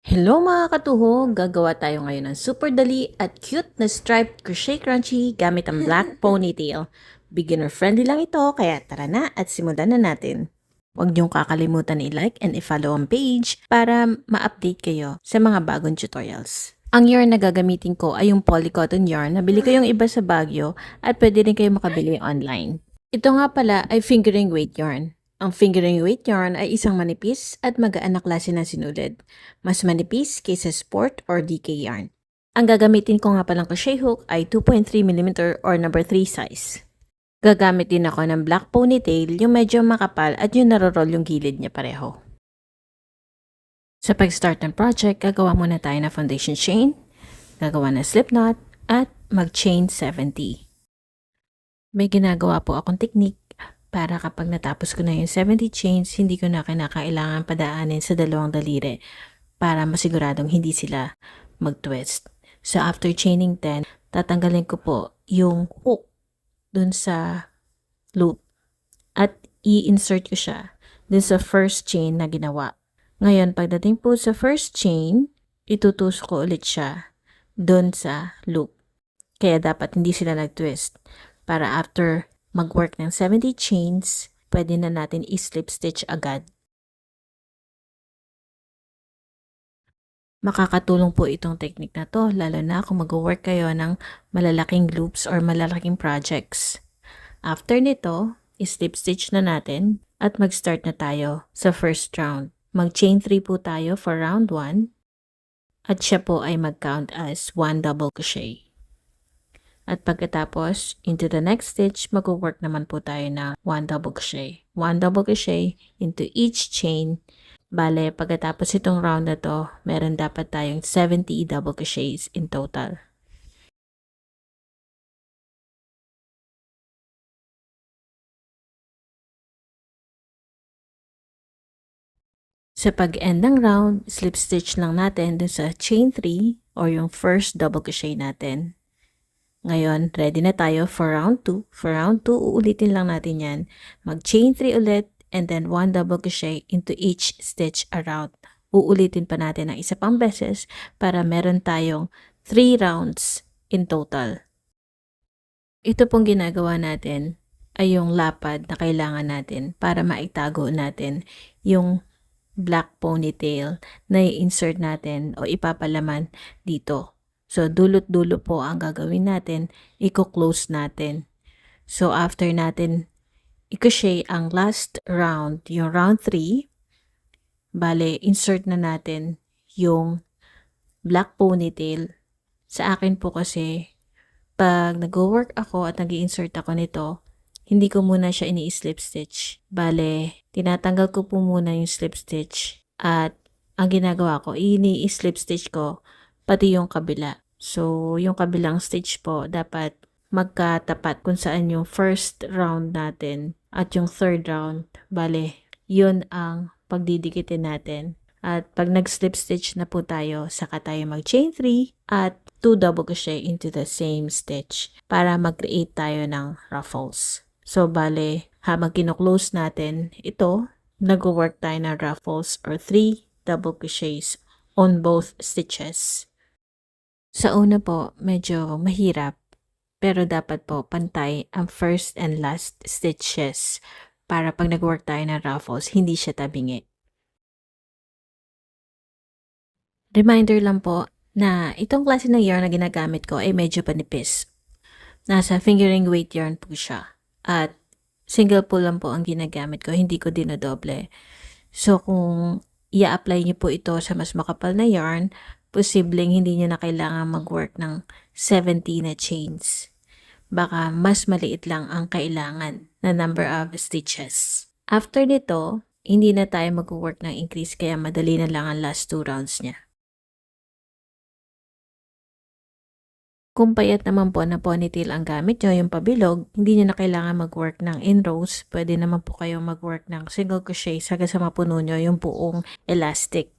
Hello mga katuhog! Gagawa tayo ngayon ng super dali at cute na striped crochet crunchy gamit ang black ponytail. Beginner friendly lang ito kaya tara na at simulan na natin. Huwag niyong kakalimutan i-like and i-follow ang page para ma-update kayo sa mga bagong tutorials. Ang yarn na gagamitin ko ay yung polycotton yarn. Nabili ko yung iba sa Baguio at pwede rin kayo makabili online. Ito nga pala ay fingering weight yarn. Ang fingering weight yarn ay isang manipis at magaan na klase ng sinulid. Mas manipis kaysa sport or DK yarn. Ang gagamitin ko nga palang crochet hook ay 2.3mm or number 3 size. Gagamit din ako ng black ponytail, yung medyo makapal at yung naroroll yung gilid niya pareho. Sa pag-start ng project, gagawa muna tayo ng foundation chain, gagawa ng slip knot, at mag-chain 70. May ginagawa po akong technique para kapag natapos ko na yung 70 chains, hindi ko na kinakailangan padaanin sa dalawang daliri para masiguradong hindi sila mag-twist. So after chaining 10, tatanggalin ko po yung hook dun sa loop at i-insert ko siya dun sa first chain na ginawa. Ngayon, pagdating po sa first chain, itutusok ko ulit siya dun sa loop. Kaya dapat hindi sila nag-twist para after mag-work ng 70 chains, pwede na natin i-slip stitch agad. Makakatulong po itong technique na to, lalo na kung mag-work kayo ng malalaking loops or malalaking projects. After nito, i-slip stitch na natin at mag-start na tayo sa first round. Mag-chain 3 po tayo for round 1 at siya po ay mag-count as 1 double crochet. At pagkatapos, into the next stitch, mag-work naman po tayo na 1 double crochet. 1 double crochet into each chain. Bale, pagkatapos itong round na to, meron dapat tayong 70 double crochets in total. Sa pag-end ng round, slip stitch lang natin dun sa chain 3 or yung first double crochet natin. Ngayon, ready na tayo for round 2. For round 2, uulitin lang natin yan. Mag-chain 3 ulit and then 1 double crochet into each stitch around. Uulitin pa natin ng isa pang beses para meron tayong 3 rounds in total. Ito pong ginagawa natin ay yung lapad na kailangan natin para maitago natin yung black ponytail na i-insert natin o ipapalaman dito. So, dulot-dulo po ang gagawin natin, i-close natin. So, after natin i-crochet ang last round, yung round 3, bale, insert na natin yung black ponytail. Sa akin po kasi, pag nag-work ako at nag-insert ako nito, hindi ko muna siya ini-slip stitch. Bale, tinatanggal ko po muna yung slip stitch at ang ginagawa ko, ini-slip stitch ko pati yung kabila. So, yung kabilang stitch po, dapat magkatapat kung saan yung first round natin at yung third round. Bale, yun ang pagdidikitin natin. At pag nag-slip stitch na po tayo, saka tayo mag-chain 3 at 2 double crochet into the same stitch para mag-create tayo ng ruffles. So, bale, habang kino-close natin ito, nag-work tayo ng ruffles or 3 double crochets on both stitches. Sa una po, medyo mahirap, pero dapat po pantay ang first and last stitches para pag nag-work tayo ng ruffles, hindi siya tabingi. Reminder lang po na itong klase ng yarn na ginagamit ko ay medyo panipis. Nasa fingering weight yarn po siya. At single pull lang po ang ginagamit ko, hindi ko dinodoble. So kung i-apply niyo po ito sa mas makapal na yarn, posibleng hindi niyo na kailangan mag-work ng 70 na chains. Baka mas maliit lang ang kailangan na number of stitches. After nito, hindi na tayo mag-work ng increase kaya madali na lang ang last 2 rounds niya. Kung payat naman po na ponytail ang gamit nyo, yung pabilog, hindi nyo na kailangan mag-work ng in rows. Pwede naman po kayong mag-work ng single crochet hanggang sa mapuno nyo yung buong elastic.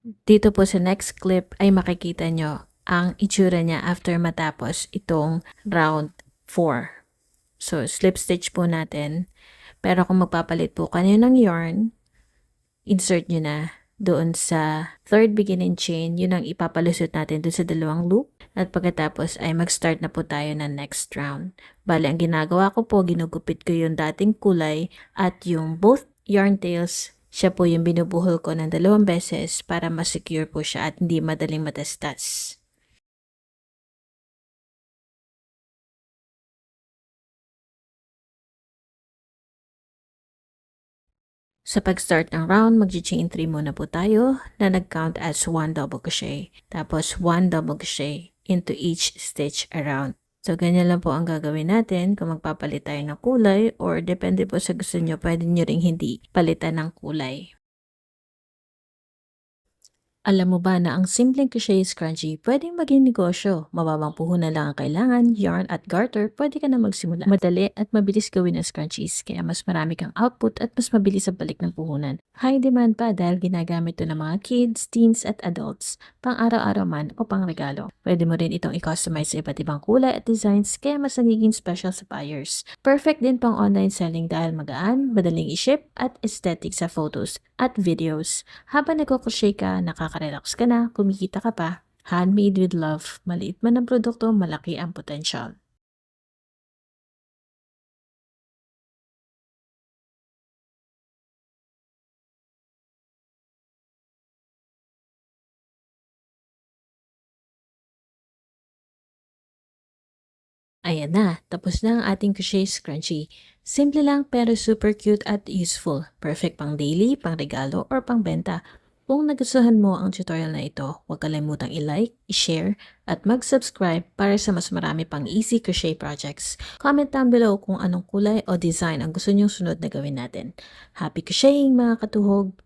Dito po sa next clip ay makikita nyo ang itsura niya after matapos itong round 4. So, slip stitch po natin. Pero kung magpapalit po kayo ng yarn, insert nyo na doon sa third beginning chain, yun ang ipapalusot natin doon sa dalawang loop. At pagkatapos ay mag-start na po tayo ng next round. Bale, ang ginagawa ko po, ginugupit ko yung dating kulay at yung both yarn tails, siya po yung binubuhol ko ng 2 beses para ma-secure po siya at hindi madaling matastas. Sa pag-start ng round, mag-chain 3 muna po tayo na nag-count as 1 double crochet. Tapos 1 double crochet into each stitch around. So, ganyan lang po ang gagawin natin kung magpapalit tayo ng kulay or depende po sa gusto nyo, pwede nyo ring hindi palitan ng kulay. Alam mo ba na ang simpleng crochet scrunchie pwedeng maging negosyo? Mababang puhunan lang ang kailangan, yarn at garter, pwede ka na magsimula. Madali at mabilis gawin ang scrunchies, kaya mas marami kang output at mas mabilis ang balik ng puhunan. High demand pa dahil ginagamit ito ng mga kids, teens at adults, pang araw-araw man o pang regalo. Pwede mo rin itong i-customize sa iba't ibang kulay at designs, kaya mas nagiging special sa buyers. Perfect din pang online selling dahil magaan, madaling i-ship at aesthetic sa photos at videos. Habang nagko-crochet ka, nakaka-relax ka na, kumikita ka pa. Handmade with love. Maliit man ang produkto, malaki ang potential. Ayan na, tapos na ang ating crochet scrunchie. Simple lang pero super cute at useful. Perfect pang daily, pang regalo, or pang benta. Kung nagustuhan mo ang tutorial na ito, huwag kalimutang i-like, i-share, at mag-subscribe para sa mas marami pang easy crochet projects. Comment down below kung anong kulay o design ang gusto nyong sunod na gawin natin. Happy crocheting mga katuhog!